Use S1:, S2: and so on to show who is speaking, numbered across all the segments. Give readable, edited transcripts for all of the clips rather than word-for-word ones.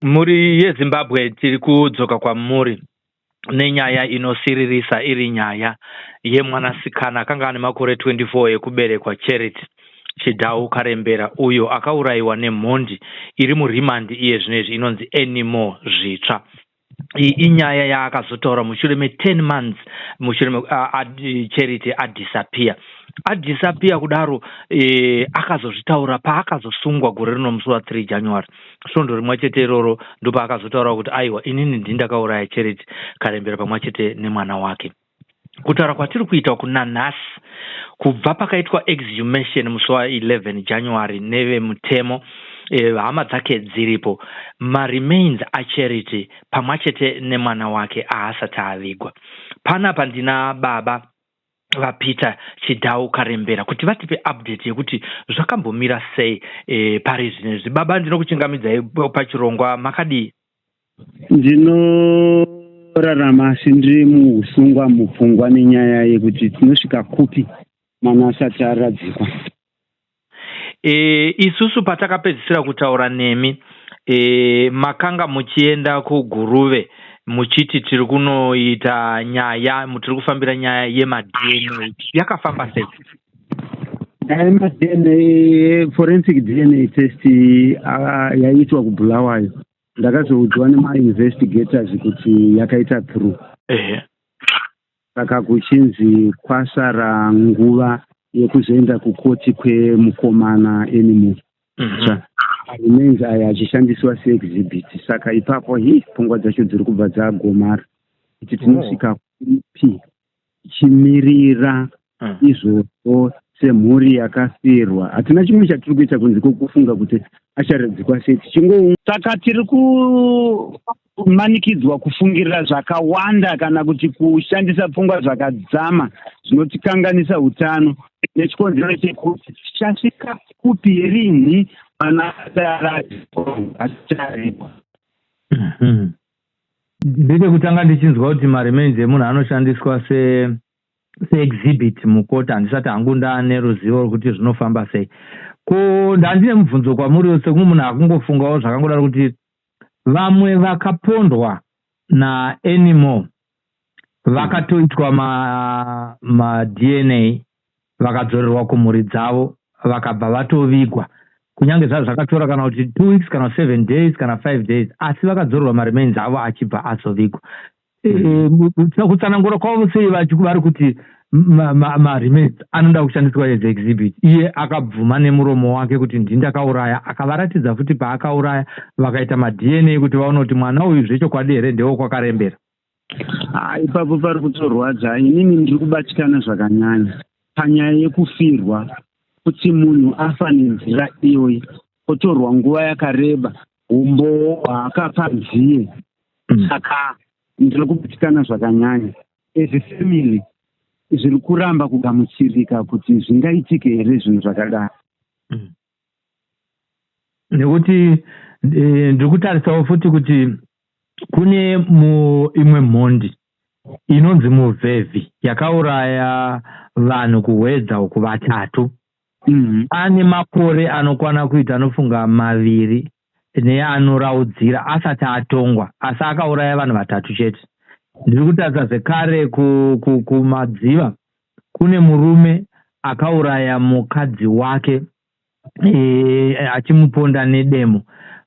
S1: Muri yeZimbabwe tiri kudzoka kwamuri nenyaya inosiririsa iri nyaya yemwanasikana akanga ane makore 24 ekuberekwa Charity Chidhau Karembera uyo akaurayiwa nemhondi iri murimandi iye zvinezvi inonzi Animal Zvitsva. Iyi inyaya yaakazotaura mushure me10 months mushure Charity adisappear kudaro akazozvitaura paakazosungwa gore rino musi wa3 January. Svondo rimwe chete iroro ndipo akazotaura kuti aiwa inini ndindakauraya Charity Karembera pamwe chete nemwana wake. Kutaura kwatiri kuita kuna nhasi kubva pakaitwa exhumation musi wa11 January nevemutemo hama dzake dziripo, maremains aCharity pamwe chete nemwana wake haasati avigwa. Panapa ndina baba vaPeter Chidhau Karembera kuti vatipe update yekuti zvakambomira sei pari zvinezvi. Baba, ndinokuchingamidzai pachirongwa, makadii?
S2: Ndinorarama sindiri muusungwa mupfungwa nenyaya yekuti tinosvika kupi mwana asati aradzikwa.
S1: Isusu patakapedzisira kutaura nemi makanga muchienda kuguruve muchiti tiri kunoita nyaya, tiri kufambira nyaya yemadNA, yakafamba sei?
S2: DNA, forensic DNA test yaitwa kuBulawayo. Ndakazoudzwa nemainvestigators kuti yakaita through. Saka kuchinzi kwasara nguva yekuzoenda kukoti kwemukomana Animal. Remains aya achishandiswa seexhibit. Saka ipapo pfungwa dzacho dziri kubva dzagomara kuti tinosvika kupi chimirira izvozvo semhuri yakafirwa. Hatina chimwe chatiri kuita kunze kwokufunga kuti acharadzikwa sei. Saka tiri kumanikidzwa kufungirira zvakawanda kana kuti kushandisa pfungwa zvakadzama zvinotikanganisa utano nechikonzero chekuti tichasvika kupi rini mana acharadzikwa.
S1: Ndiri kutanga ndichinzwa kuti maremains emunhu anoshandiswa seexhibit mukoti. Handisati hangu ndaane ruzivo rwekuti zvinofamba sei. Ko ndandine mubvunzo kwamuri sekumwe munhu akungofungawo zvakangodaro kuti vamwe vakapondwa naAnimal vakatoitwa maDNA vakadzorerwa kumhuri dzavo vakabva vatovigwa, kunyange zvazvo zvakatora kana kuti 2 weeks kana 7 days kana 5 days, asi vakadzorerwa maremains avo achibva azovigwa. Kutsanangura kwavo sei vari kuti maremains anoda kushandiswa as exhibit? Iye akabvuma nemuromo wake kuti ndindakauraya, akavaratidza futi paakauraya, vakaita maDNA kuti vaone kuti mwana uyu zvechokwadi here ndewo kwakarembera.
S2: Ipapo pari kutorwadza. Inini ndiri kubatikana zvakanyanya panyaya yekufirwa, kuti munhu afa nenzira iyoyi otorwa nguva yakareba, umbo hwaakafa nziye. Saka ndiri kubatikana zvakanyanya. As a family zviri kuramba kugamuchirika kuti zvingaitike here zvinhu zvakadaro.
S1: Nekuti ndiri kutarisawo futi kuti kune imwe mhondi inonzi muvhevhi yakauraya vanhu kuhwedza uku 3. Ane makore anokwana kuita anofunga 2 neanoraudzira asati atongwa, asi akauraya vanhu 3 chete. Ndiri kutarisa zvekare kumadziva kune murume akauraya mukadzi wake achimuponda nedemo.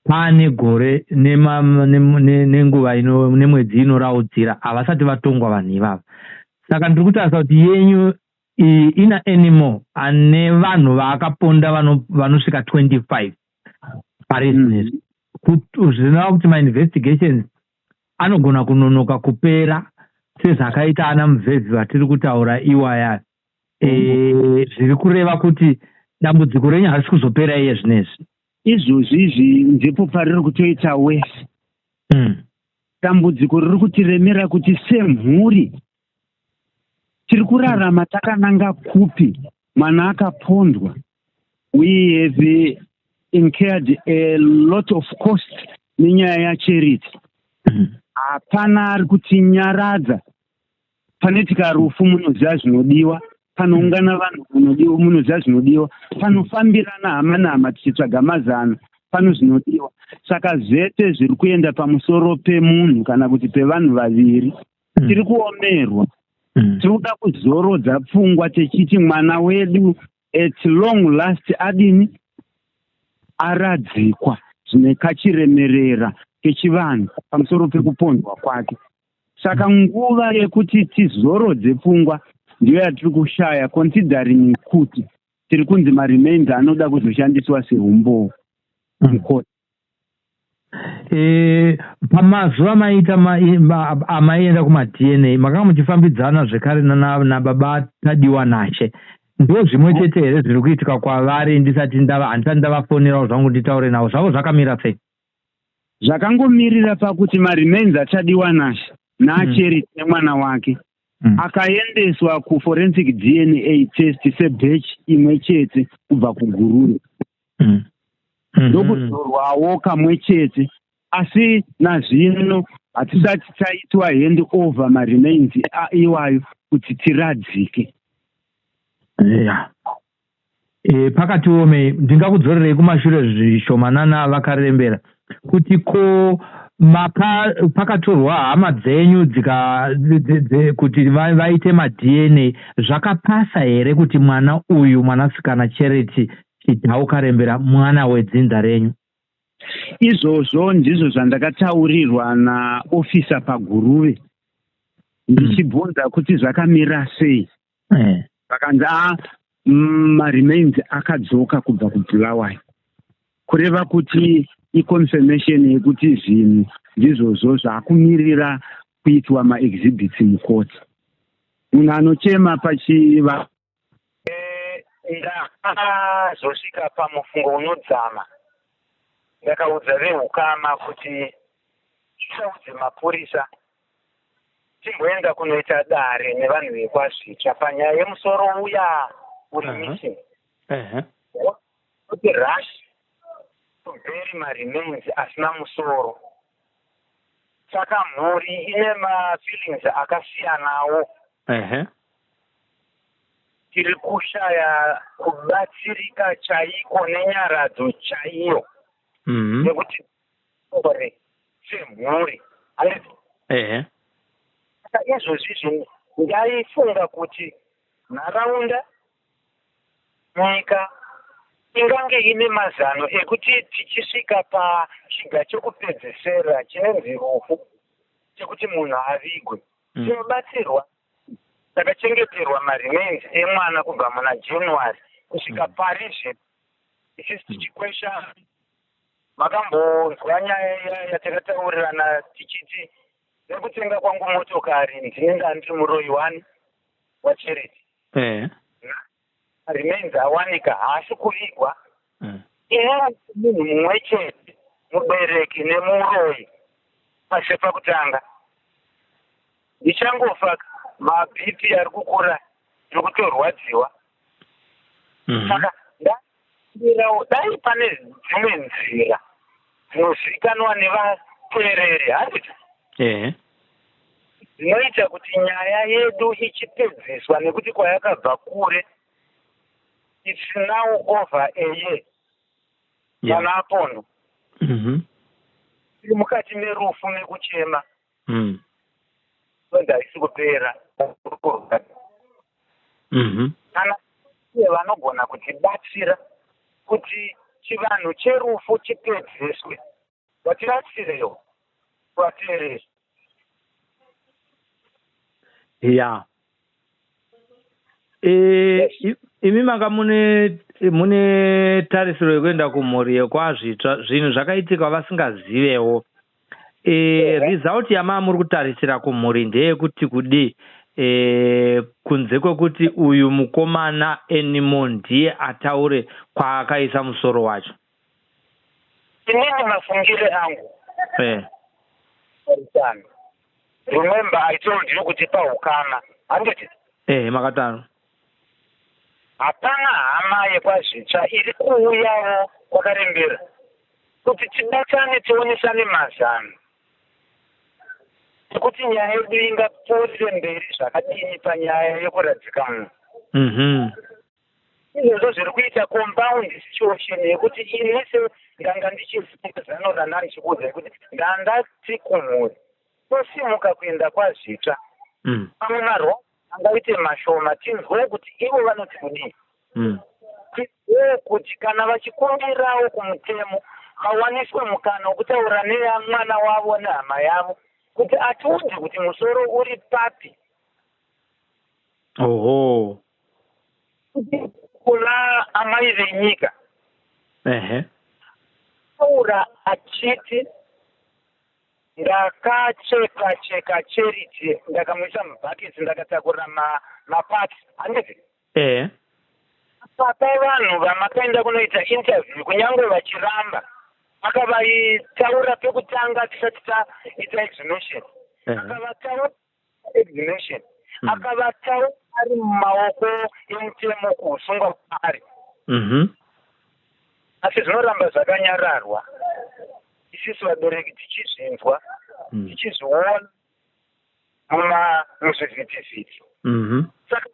S1: Pane gore nenguva nemwedzi inoraudzira havasati vatongwa vanhu ivava. Saka ndiri kutarisa kuti yenyu ina Animal ane vanhu vaakaponda vanosvika 25 pabusiness. Zvinova kuti mainvestigations anogona kunonoka kupera sezvakaita ana muvhevhi vatiri kutaura iwaya. Zviri kureva kuti dambudziko renyu harisi kuzopera iye zvinezvi.
S2: Izvozvizvi ndipo pariri kutoita wese. Dambudziko riri kutiremera kuti semhuri tiri kurarama takananga kupi mwana akapondwa. We have incurred a lot of cost nenyaya yaCharity. Hapana ari kutinyaradza. Panoitika rufu munoziva zvinodiwa, panoungana vanhu munoziva zvinodiwa, panofambirana hama nehama tichitsvaga mazano pano zvinodiwa. Saka zvete zviri kuenda pamusoro pemunhu kana kuti pevanhu vaviri tiri kuomerwa. Tiri kuda kuzorodza pfungwa techiti mwana wedu at long last adini aradzikwa zvine kachiremerera kechivanhu pamusoro pekupondwa kwake. Saka nguva yekuti tizorodze pfungwa ndiyo yatiri kushaya, considering kuti tiri kunzi maremains anoda kuzoshandiswa seumbowo mukoti.
S1: Pamazuva maita amaenda kuma-DNA makanga muchifambidzana zvekare nababa tadiwa nashe, ndo zvimwe chete here zviri kuitika kwavari? handisati ndavafonera zvangu nditaure navo, zvavo zvakamira sei?
S2: Zvakangomirira pakuti maremains atadiwa nashe naCharity nemwana wake akaendeswa kuforensic DNA test sebatch imwe chete kubva kugururu, ndokuzorwawo kamwe chete. Asi nazvino hatisati taitwa hand over maremains iwayo kuti tiradzike.
S1: Pakati ome ndingakudzorerei kumashure zvishomanana vakarembera kuti ko pakatorwa hama dzenyu kuti vaite ma-DNA, zvakapasa here kuti mwana uyu mwanasikana Charity Chidhau Karembera mwana wedzinza renyu?
S2: Izvozvo ndizvo zvandakataurirwa naofisa paguruve ndichibvunza kuti zvakamira sei. Vakanzi maremains akadzoka kubva kubulawayo, kureva kuti iconfirmation yekuti zvinhu ndizvozvo zvaakumirira kuitwa maexhibits mukoti. Munhu anochema pachiva
S3: ndakazosvika pamufungo unodzama. Ndakaudza vehukama kuti tisaudze mapurisa timboenda kunoita dare nevanhu vekwazvitsva panyaya yemusoro uya uri missing. Kuti rush to bury maremains asina musoro. Saka mhuri ine mafeelings akasiyanawo. Tiri kushaya kubatsirika chaiko nenyaradzo chaiyo nekuti ore semhuri. Saka izvozvi ndaifunga kuti nharaunda, nyika ingange ine mazano ekuti tichisvika pachiga chokupedzesera chinenzi rufu chekuti munhu avigwe tinobatsirwa. Takachengeterwa maremains emwana kubva muna January kusvika parizve isisi tichikwesha. Makambonzwa nyaya yatakataurirana tichiti nekutenga kwangu motokari ndinenge ndiri muroyi 1 waCharity. Maremains awanika haasi kuvigwa. Ine munhu mumwe chete, mubereki nemuroyi pasi pakutanga. Ndichangofa maBP ari kukura nokutorwadziwa. Saka ndakirawo dai pane dzimwe nzira dzinozivikanwa nevateereri handiti dzinoita kuti nyaya yedu ichipedziswa nekuti kwayakabva kure. It's now over a year. Kana apono tiri mukati merufu nekuchema. Ndaisi kupera. Kana vanogona kutibatsira kuti chivanhu cherufu chipedzeswe, vatibatsirewo vateereri.
S1: Imi manga mune tarisiro yekuenda kumhuri yekwazvitsva, zvinhu zvakaitika vasingazivewo. Result yamaa muri kutarisira kumhuri ndeyekuti kudi kunze kwekuti uyu mukomana animal ndiye ataure kwaakaisa musoro wacho.
S3: Inini mafungire angu. Remember I told you kuti pahukana handiti.
S1: Makataro.
S3: Hapana hama yekwazvitsva iri kuuyawo kwakarembera kuti tibatane tionesane mazano kuti nyaya yedu ingapfuurire mberi zvakadini panyaya yekuradzika munhu. izvo zviri kuita compound situation yekuti inese ndanga ndichizano ndichikuudzai kuti ndandati kumhuri tosimuka kuenda kwaZvitsva pamwe marwa angaite mashoma tinzwe kuti ivo vanoti kudii tinzwe kuti kana vachikumbirawo kumutemo vawaniswe mukana wokutaura nemwana wavo nehama yavo kuti atiudze kuti musoro uri papi.
S1: Oho.
S3: Kuna amai venyika taura achiti ndakacheka charity ndakamuisa mubhaketi ndakatakurira mapati handiti papa vanhu vamakaenda kunoita interview kunyange vachiramba akavaitaura pekutanga tisati taita exhibition akavataura exhibition akavataura ari mumaoko emutemo kusungwa kwaari asi zvinoramba zvakanyararwa isusu vabereki tichizvinzwa tichizviona muzvivhitivhiti saka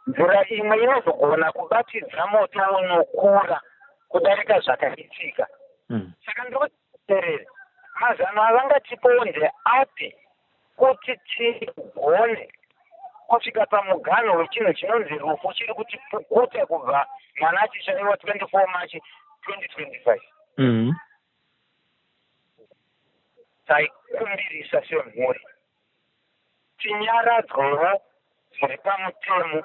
S3: mvura imwe inozogona kubatidza moto unokura kudarika zvakaitika saka ndikuterere mazano avangatiponde api kuti tigone kusvika pamuganho wechinhu chinonzi rufu chiri kuti pukuta kubva mwana achishaiwa 24 March 2025 taikumbirisa semhuri tinyaradzwewo zviri pamutemo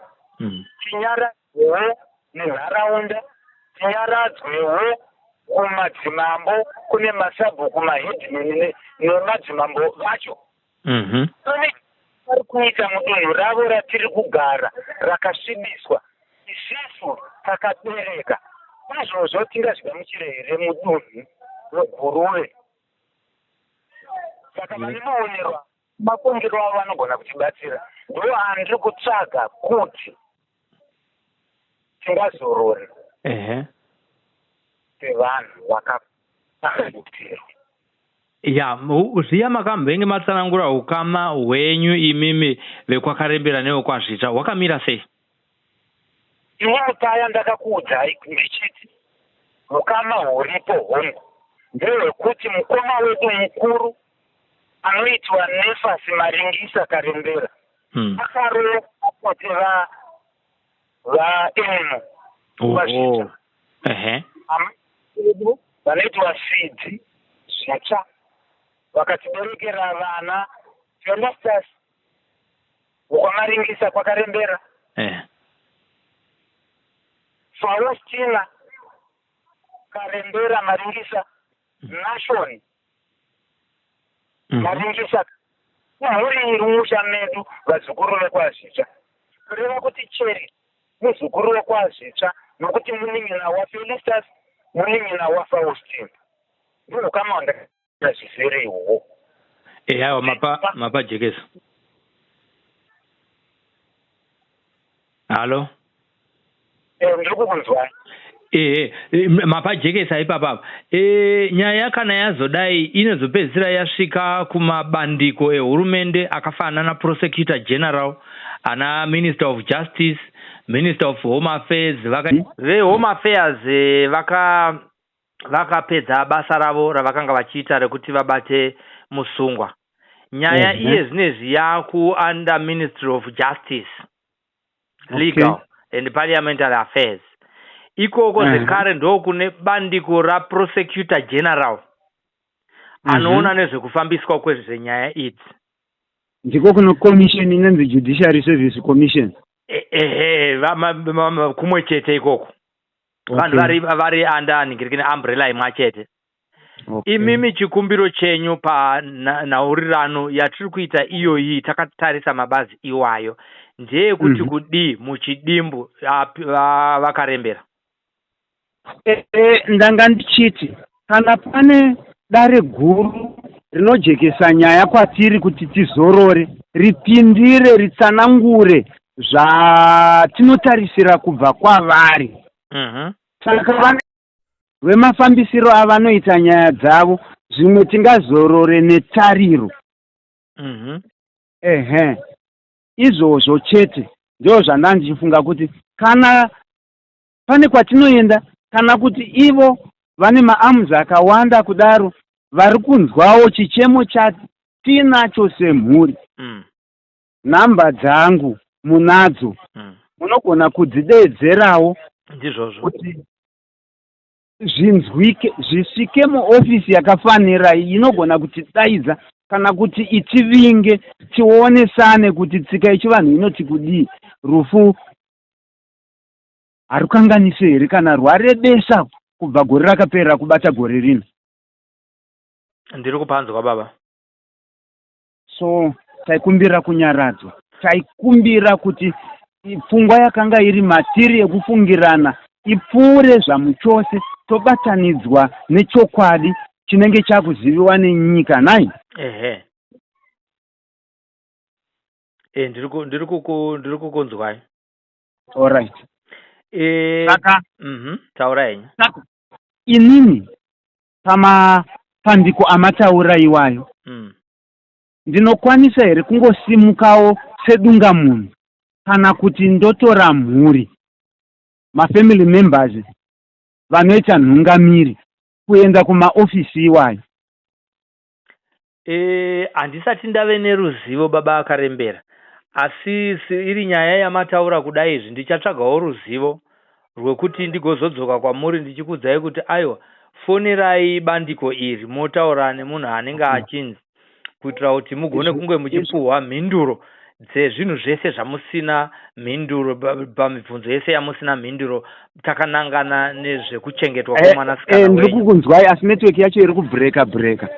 S3: tinyaradzwewo nenharaunda tinyaradzwewo kumadzimambo kune masabhuku mahedhimeni nemadzimambo vacho vari kuita mudunhu ravo ratiri kugara rakasvibiswa isusu takabereka izvozvo tingazvigamuchire here mudunhu weguruve saka vane maonerwa makungiro avo vanogona kutibatsira ndo handiri kutsvaga kuti tingazorora sevanhu vakabutirwa.
S1: Ya, zviya makambenge matsanangura ukama hwenyu imimi vekwakarembera nevekwazvitsva hwakamira sei?
S3: Iwe paya ndakakuudzai ndichiti ukama huripo hongu ndehwekuti mukoma wedu mukuru anoitwa Nefasi Maringisa Karembera akarowa kuti vaemu kwazvitsva vanoitwa Sidzi Zvitsva vakatiberekera vana Felistas kwamaringisa kwakarembera Faustina Karembera Maringisa Nation Maringisa muri iri musha medu vazukuru vekwazvitsva kureva kuti cheri muzukuru wekwazvitsva nokuti munin'ina waFelistas munin'ina waFaustina ndihwo kama wandakazvizere ihwohwo.
S1: Eya mapa jekesa. Halo.
S3: Ndiri kukunzwai.
S1: Mapa jekesa ipapa. Nyaya kana yazodai inozopedzisira yasvika kumabandiko ehurumende akafanana prosecutor general, ana minister of justice, minister of home affairs, home affairs vakapedza basa ravo ravakanga vachiita rekuti vabate musungwa. Nyaya iye zvinezvi yaku under Ministry of Justice, Legal and Parliamentary Affairs. Ikoko zvekare ndo kune bandiko raProsecutor General anoona nezvekufambiswa kwezvenyaya idzi.
S2: Ndiko kuno commission inonzi Judiciary Service Commission.
S1: Kumwe chete ikoko. Vanhu vari under ningirikine umbrella imwe chete. Imimi chikumbiro chenyu panhaurirano yatiri kuita iyoyi takatarisa mabazi iwayo ndeye kuti kudii muchidimbu vakarembera.
S2: Ndanga ndichiti kana pane dare guru rinojekesa nyaya kwatiri kuti tizorore, ripindire, ritsanangure zvatinotarisira kubva kwavari. Saka vane vemafambisiro avanoita nyaya dzavo zvimwe tingazorore netariro. Izvozvo chete ndio zvandandichifunga kuti kana pane kwatinoenda, kana kuti ivo vane maamuzi akawanda kudaro, vari kunzwawo chichemo chatinacho semhuri. Nhamba dzangu munadzo, munogona kudzideedzerawo kuti zvinzwike, zvisvike muofisi yakafanira inogona kutidaidza kana kuti itivinge, tionesane kuti tsika yechivanhu inoti kudii, rufu harukanganisi here kana rwarebesa kubva gore rakapera kubata gore rino.
S1: Ndiri kupanzwa baba.
S2: So taikumbira kunyaradzwa, taikumbira kuti pfungwa yakanga iri matiri ekufungirana ipfuure zvamuchose, tobatanidzwa nechokwadi chinenge chakuziviwa nenyika nai.
S1: Ndiri kukunzwai.
S2: All right.
S1: Saka taurai.
S2: Saka inini pamapandiko amataura iwayo, ndinokwanisa here kungosimukawo sedunga munhu kana kuti ndotora mhuri, mafamily members vanoita nhungamiri, kuenda kumaofisi iwayo?
S1: Handisati ndave neruzivo baba Karembera, asi iri nyaya yamataura kudai izvi ndichatsvagawo ruzivo rwekuti ndigozodzoka kwamuri ndichikudzai kuti aiwa, fonerai bandiko iri motaura nemunhu anenge achinzi, kuitira kuti mugone kunge muchipuhwa mhinduro dzezvinhu zvese zvamusina mhinduro, pamibvunzo yese yamusina mhinduro, takanangana nezvekuchengetwa kwemwanasikana wenyu.
S2: Ndiri kukunzwai asi network yacho iri kubhureka.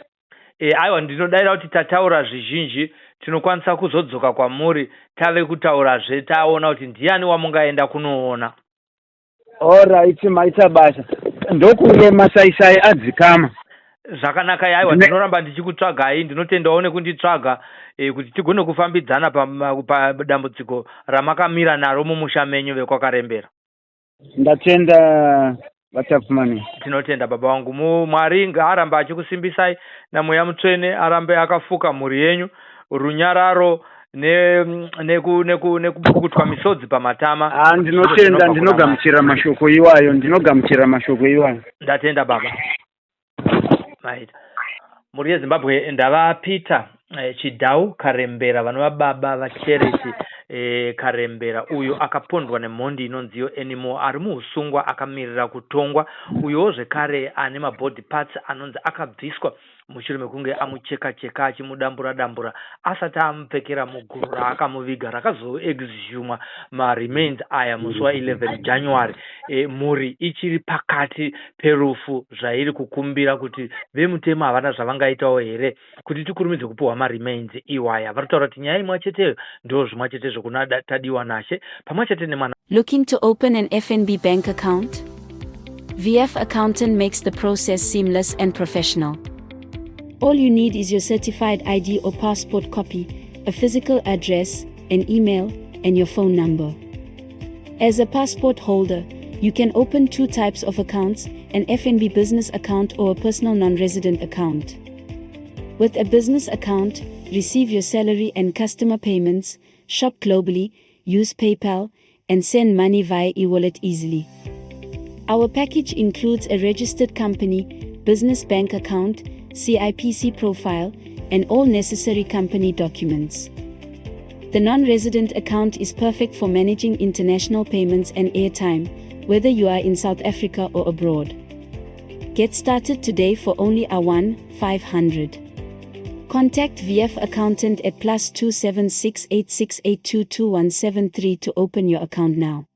S1: Aiwa, ndinodaira kuti tataura zvizhinji tinokwanisa kuzodzoka kwamuri tave kutaurazve taona kuti ndiani wamungaenda kunoona.
S2: Alright, maita basa. Ndokunge masaisai adzikama.
S1: Zvakanaka yaiwa, ndinoramba ndichikutsvagai, ndinotendawo nekunditsvaga kuti tigone kufambidzana padambudziko ramakamira naro mumusha menyu vekwakarembera.
S2: Ndatenda vatapfumani.
S1: Tinotenda baba wangu. Mwari ngaaramba achikusimbisai namweya mutsvene, arambe akafuka mhuri yenyu, runyararo nekupukutwa misodzi pamatama.
S2: Ndinotenda, ndinogamuchira mashoko iwayo,
S1: Ndatenda baba. Right. Muri yeZimbabwe ndavapita Chidhau Karembera, vanova baba waCharity Karembera, uyo akapondwa nemhondi inonziyo anymore, ari muusungwa akamirira kutongwa, uyowo zvekare ane mabody parts anonzi akabviswa mushure mekunge amucheka-cheka achimudambura-dambura asati amupfekera muguru raakamuviga rakazoexhuma maremains aya musi wa11 January. Mhuri ichiri pakati perufu, zvairi kukumbira kuti vemutemo havana zvavangaitawo here kuti tikurumidze kupuhwa maremains iwaya. Vari kutaura kuti nyaya imwe cheteyo ndo zvimwe chete zvokuna tadiwa nashe pamwe chete nemwana.
S4: Looking to open an FNB bank account? VF Accountant makes the process seamless and professional. All you need is your certified ID or passport copy, a physical address, an email, and your phone number. As a passport holder, you can open two types of accounts, an FNB business account or a personal non-resident account. With a business account, receive your salary and customer payments, shop globally, use PayPal, and send money via e-wallet easily. Our package includes a registered company, business bank account, CIPC profile, and all necessary company documents. The non-resident account is perfect for managing international payments and airtime, whether you are in South Africa or abroad. Get started today for only R1,500. Contact VF Accountant at +27686822173 to open your account now.